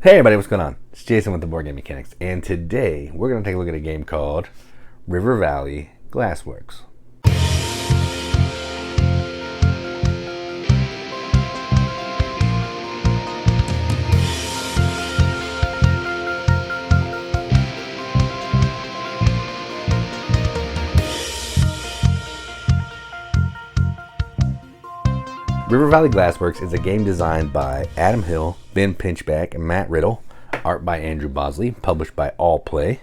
Hey everybody, what's going on? It's Jason with the Boardgame Mechanics, and today we're going to take a look at a game called River Valley Glassworks. River Valley Glassworks is a game designed by Adam Hill, Ben Pinchback, and Matt Riddle. Art by Andrew Bosley, published by All Play.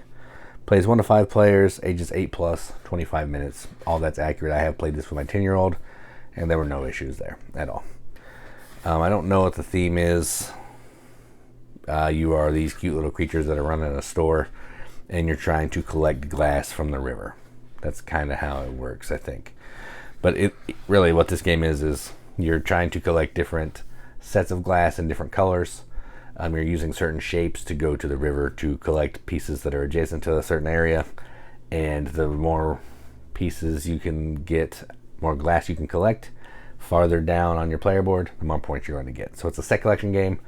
Plays 1 to 5 players, ages 8 plus, 25 minutes. All that's accurate. I have played this with my 10-year-old, and there were no issues there at all. I don't know what the theme is. You are these cute little creatures that are running a store, and you're trying to collect glass from the river. That's kind of how it works, I think. But it really, what this game is you're trying to collect different sets of glass in different colors. You're using certain shapes to go to the river to collect pieces that are adjacent to a certain area. And the more pieces you can get, more glass you can collect, farther down on your player board, the more points you're going to get. So it's a set collection game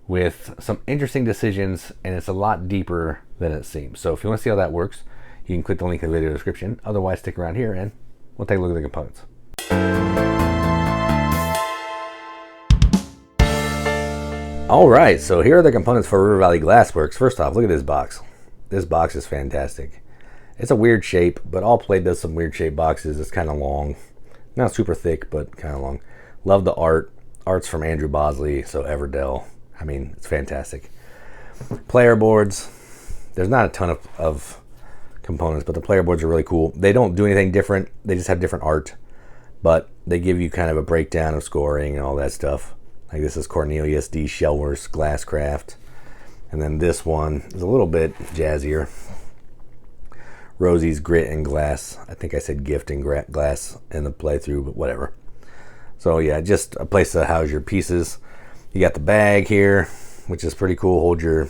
with some interesting decisions, and it's a lot deeper than it seems. So if you want to see how that works, you can click the link in the video description. Otherwise, stick around here and we'll take a look at the components. Alright, so here are the components for River Valley Glassworks. First off, look at this box. This box is fantastic. It's a weird shape, but All Play does some weird shaped boxes. It's kind of long. Not super thick, but kind of long. Love the art. Art's from Andrew Bosley, so Everdell. I mean, it's fantastic. Player boards. There's not a ton of components, but the player boards are really cool. They don't do anything different. They just have different art, but they give you kind of a breakdown of scoring and all that stuff. Like this is Cornelius D. Shelworth's Glasscraft. And then this one is a little bit jazzier. Rosie's Grit and Glass. I think I said Gift and Glass in the playthrough, but whatever. So yeah, just a place to house your pieces. You got the bag here, which is pretty cool. Hold your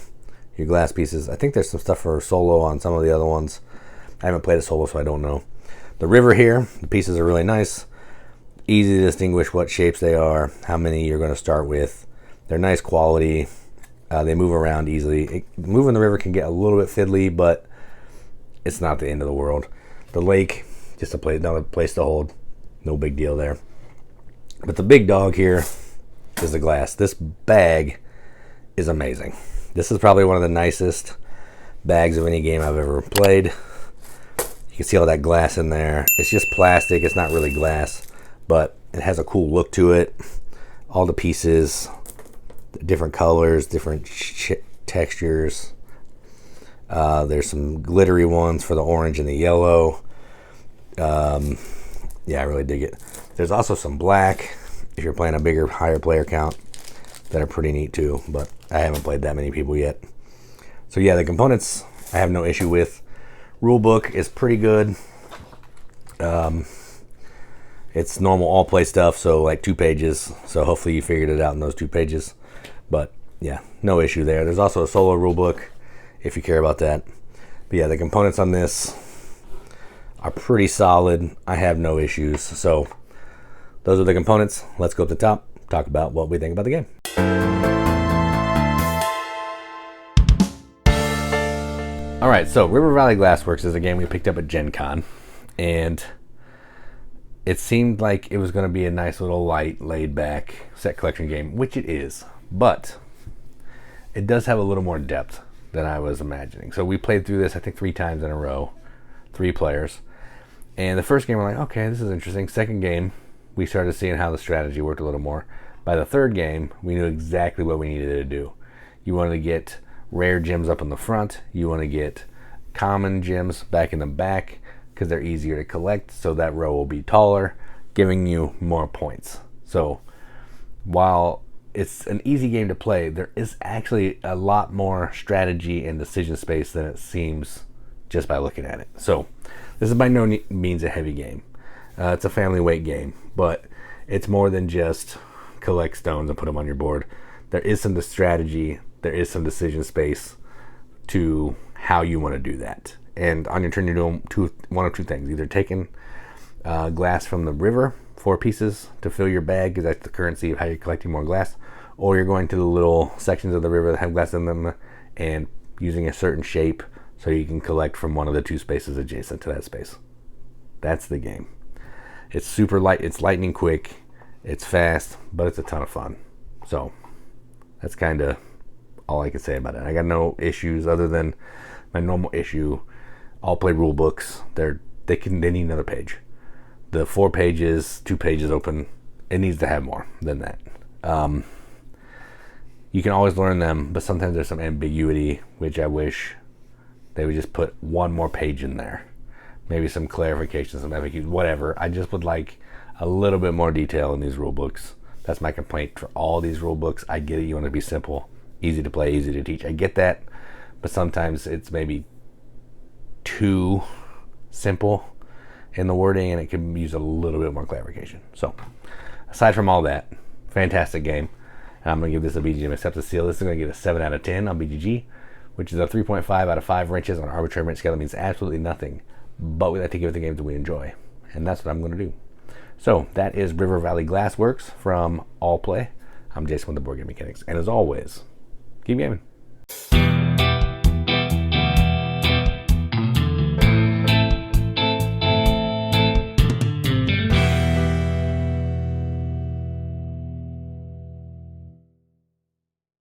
glass pieces. I think there's some stuff for solo on some of the other ones. I haven't played a solo, so I don't know. The river here, the pieces are really nice. Easy to distinguish what shapes they are, how many you're going to start with. They're nice quality. They move around easily. Moving the river can get a little bit fiddly, but it's not the end of the world. The lake, just another place to hold. No big deal there. But the big dog here is the glass. This bag is amazing. This is probably one of the nicest bags of any game I've ever played. You can see all that glass in there. It's just plastic. It's not really glass, but it has a cool look to it. All the pieces, different colors, different textures. There's some glittery ones for the orange and the yellow. Yeah, I really dig it. There's also some black, if you're playing a bigger, higher player count, that are pretty neat too, but I haven't played that many people yet. So yeah, the components I have no issue with. Rulebook is pretty good. It's normal All Play stuff, so like 2 pages. So hopefully you figured it out in those 2 pages. But yeah, no issue there. There's also a solo rulebook if you care about that. But yeah, the components on this are pretty solid. I have no issues. So those are the components. Let's go up the top, talk about what we think about the game. All right, so River Valley Glassworks is a game we picked up at Gen Con, and it seemed like it was going to be a nice little light, laid-back set collection game, which it is, but it does have a little more depth than I was imagining. So we played through this, I think, 3 times in a row, 3 players, and the first game we're like, okay, this is interesting. Second game, we started seeing how the strategy worked a little more. By the third game, we knew exactly what we needed to do. You wanted to get rare gems up in the front. You want to get common gems back in the back because they're easier to collect, so that row will be taller, giving you more points. So while it's an easy game to play, there is actually a lot more strategy and decision space than it seems just by looking at it. So this is by no means a heavy game. It's a family weight game, but it's more than just collect stones and put them on your board. There is some strategy, there is some decision space to how you want to do that. And on your turn, you're doing one of two things. Either taking glass from the river, 4 pieces to fill your bag, because that's the currency of how you're collecting more glass, or you're going to the little sections of the river that have glass in them and using a certain shape so you can collect from one of the 2 spaces adjacent to that space. That's the game. It's super light, it's lightning quick, it's fast, but it's a ton of fun. So that's kind of all I can say about it. I got no issues other than my normal issue. All play rule books. They need another page. The 4 pages, 2 pages open, it needs to have more than that. You can always learn them, but sometimes there's some ambiguity, which I wish they would just put one more page in there. Maybe some clarification, some FAQs, whatever. I just would like a little bit more detail in these rule books. That's my complaint for all these rule books. I get it, you want to be simple, easy to play, easy to teach. I get that, but sometimes it's maybe too simple in the wording and it can use a little bit more clarification. So aside from all that, fantastic game. And I'm going to give this a BGG accept the seal. This is going to get a 7 out of 10 on BGG, which is a 3.5 out of 5 wrenches on an arbitrary wrench scale. That means absolutely nothing, but we like to give it the games that we enjoy, and that's what I'm going to do. So that is River Valley Glassworks from All Play. I'm Jason with the Board Game Mechanics, and as always, keep gaming.